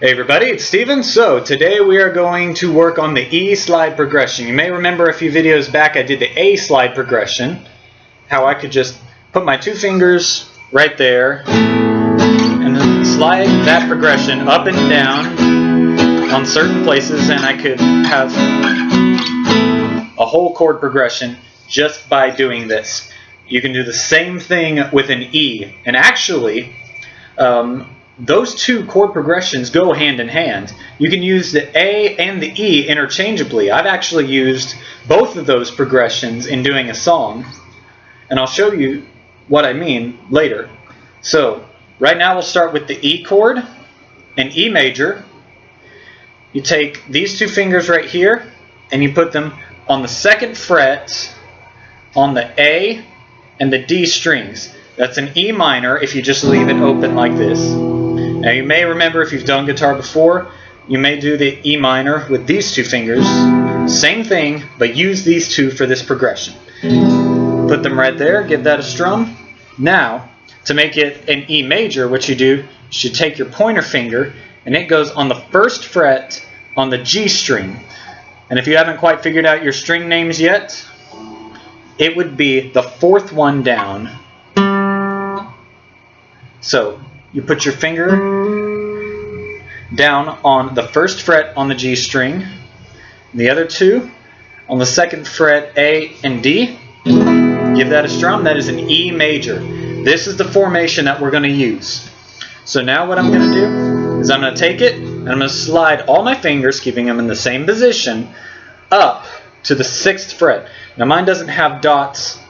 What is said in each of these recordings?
Hey everybody, it's Steven. So today we are going to work on the E slide progression. You may remember a few videos back I did the A slide progression, how I could just put my two fingers right there and then slide that progression up and down on certain places, and I could have a whole chord progression just by doing this. You can do the same thing with an E, and actually those two chord progressions go hand in hand. You can use the A and the E interchangeably. I've actually used both of those progressions in doing a song, and I'll show you what I mean later. So right now we'll start with the E chord, an E major. You take these two fingers right here and you put them on the 2nd fret on the A and the D strings. That's an E minor if you just leave it open like this. Now you may remember, if you've done guitar before, you may do the E minor with these two fingers. Same thing, but use these two for this progression. Put them right there, give that a strum. Now, to make it an E major, what you do is you take your pointer finger and it goes on the 1st fret on the G string. And if you haven't quite figured out your string names yet, it would be the 4th one down. So you put your finger down on the 1st fret on the G string, the other two on the 2nd fret A and D. Give that a strum. That is an E major. This is the formation that we're going to use. So now what I'm going to do is I'm going to take it and I'm going to slide all my fingers, keeping them in the same position, up to the 6th fret. Now mine doesn't have dots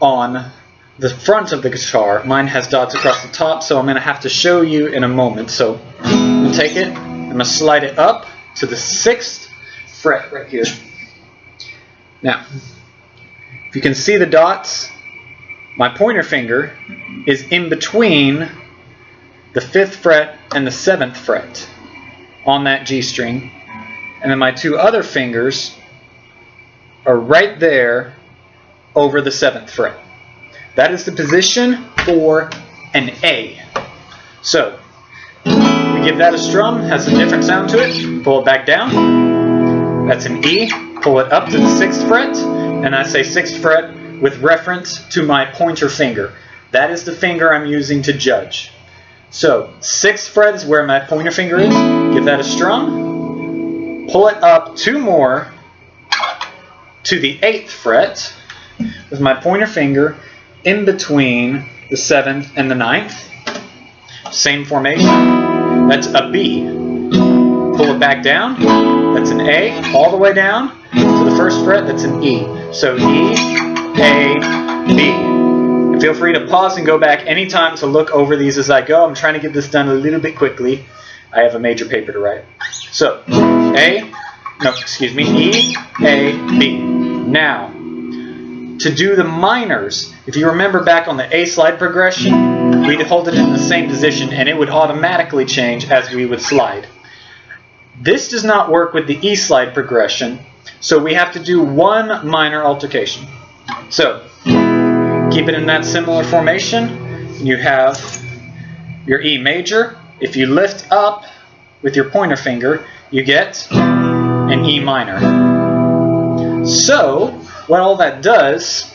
on the front of the guitar. Mine has dots across the top, so I'm going to have to show you in a moment. So I'm going to take it, I'm going to slide it up to the 6th fret right here. Now, if you can see the dots, my pointer finger is in between the 5th fret and the 7th fret on that G string, and then my two other fingers are right there over the 7th fret. That is the position for an A. So we give that a strum, has a different sound to it, pull it back down. That's an E, pull it up to the 6th fret, and I say 6th fret with reference to my pointer finger. That is the finger I'm using to judge. So 6th fret is where my pointer finger is. Give that a strum, pull it up two more to the 8th fret with my pointer finger in between the 7th and the 9th. Same formation. That's a B. Pull it back down. That's an A. All the way down to the 1st fret. That's an E. So E, A, B. And feel free to pause and go back anytime to look over these as I go. I'm trying to get this done a little bit quickly. I have a major paper to write. So E, A, B. Now, to do the minors, if you remember back on the A slide progression, we'd hold it in the same position and it would automatically change as we would slide. This does not work with the E slide progression, so we have to do one minor altercation. So, keep it in that similar formation. You have your E major. If you lift up with your pointer finger, you get an E minor. So, what all that does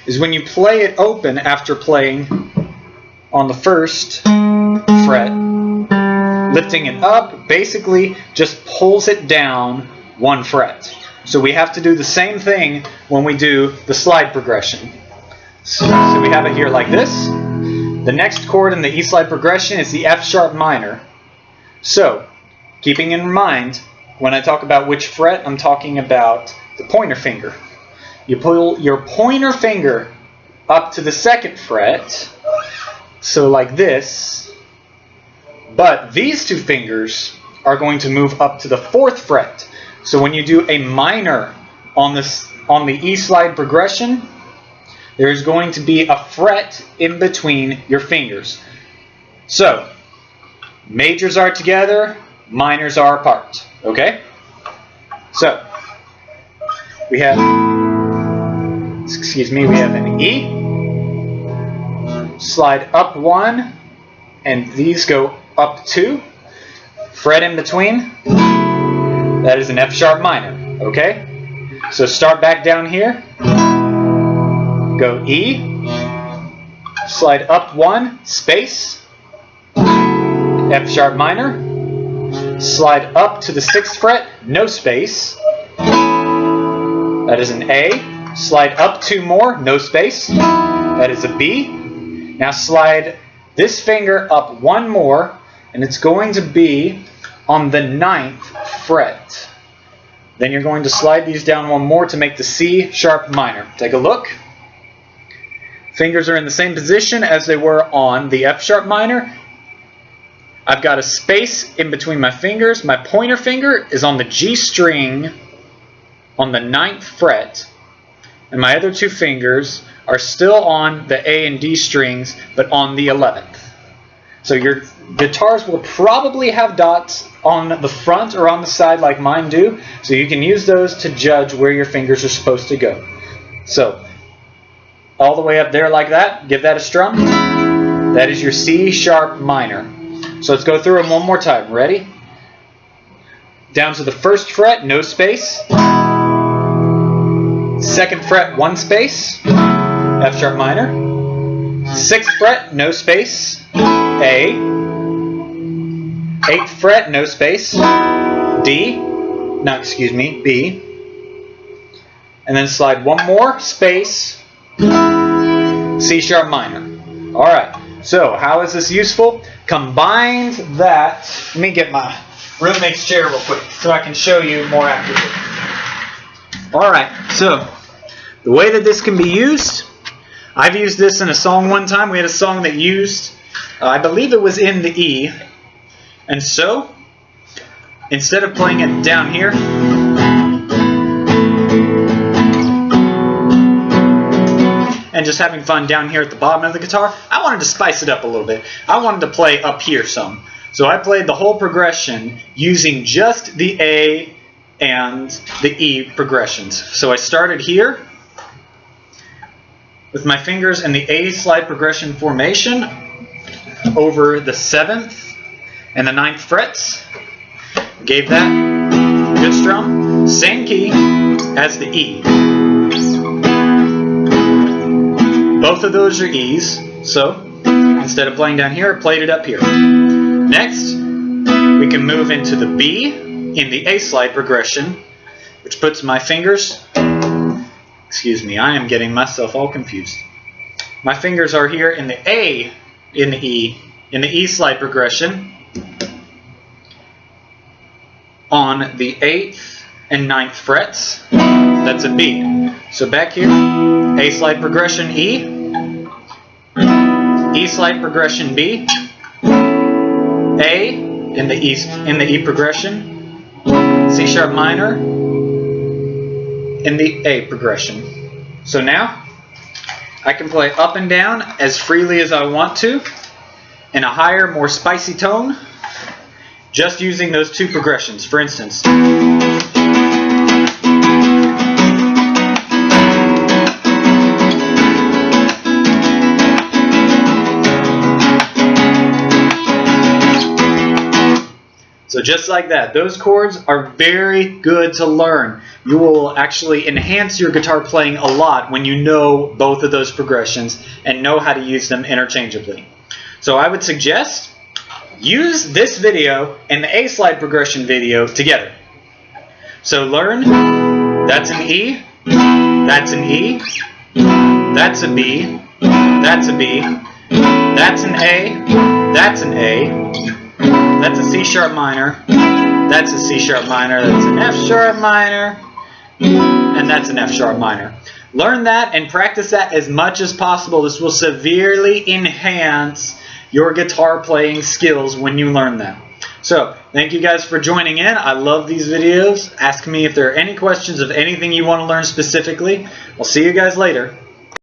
is when you play it open after playing on the 1st fret, lifting it up basically just pulls it down 1 fret. So we have to do the same thing when we do the slide progression. So we have it here like this. The next chord in the E slide progression is the F sharp minor. So, keeping in mind, when I talk about which fret, I'm talking about the pointer finger. You pull your pointer finger up to the 2nd fret, so like this, but these two fingers are going to move up to the 4th fret. So when you do a minor on the E slide progression, there's going to be a fret in between your fingers. So, majors are together, minors are apart. Okay? So, we have an E, slide up 1, and these go up 2. Fret in between, that is an F sharp minor, okay? So start back down here, go E, slide up 1, space, F sharp minor, slide up to the 6th fret, no space, that is an A, slide up 2 more, no space, that is a B. Now slide this finger up 1 more, and it's going to be on the 9th fret. Then you're going to slide these down 1 more to make the C sharp minor. Take a look. Fingers are in the same position as they were on the F sharp minor. I've got a space in between my fingers. My pointer finger is on the G string on the 9th fret, and my other 2 fingers are still on the A and D strings, but on the 11th. So your guitars will probably have dots on the front or on the side like mine do, so you can use those to judge where your fingers are supposed to go. So all the way up there like that, give that a strum. That is your C sharp minor. So let's go through them one more time. Ready? Down to the 1st fret, no space. 2nd fret, 1 space, F sharp minor. 6th fret, no space, A. 8th fret, no space, B. And then slide 1 more, space, C sharp minor. Alright, so how is this useful? Combined that, let me get my roommate's chair real quick so I can show you more accurately. Alright, so the way that this can be used, I've used this in a song one time. We had a song that used, I believe it was in the E. And so, instead of playing it down here, and just having fun down here at the bottom of the guitar, I wanted to spice it up a little bit. I wanted to play up here some. So I played the whole progression using just the A and the E progressions. So I started here with my fingers in the A slide progression formation over the 7th and the 9th frets. Gave that a good strum. Same key as the E. Both of those are E's. So instead of playing down here, I played it up here. Next, we can move into the B in the A slide progression, which puts my fingers, excuse me, I am getting myself all confused. My fingers are here in the A in the E slide progression on the 8th and 9th frets. That's a B. So back here, A slide progression E, E slide progression B, A in the E progression, C sharp minor in the A progression. So now I can play up and down as freely as I want to in a higher, more spicy tone, just using those 2 progressions. For instance, so just like that. Those chords are very good to learn. You will actually enhance your guitar playing a lot when you know both of those progressions and know how to use them interchangeably. So I would suggest use this video and the A slide progression video together. So learn, that's an E, that's an E, that's a B, that's a B, that's an A, that's an A, that's a C sharp minor, that's a C sharp minor, that's an F sharp minor, and that's an F sharp minor. Learn that and practice that as much as possible. This will severely enhance your guitar playing skills when you learn that. So, thank you guys for joining in. I love these videos. Ask me if there are any questions of anything you want to learn specifically. I'll see you guys later.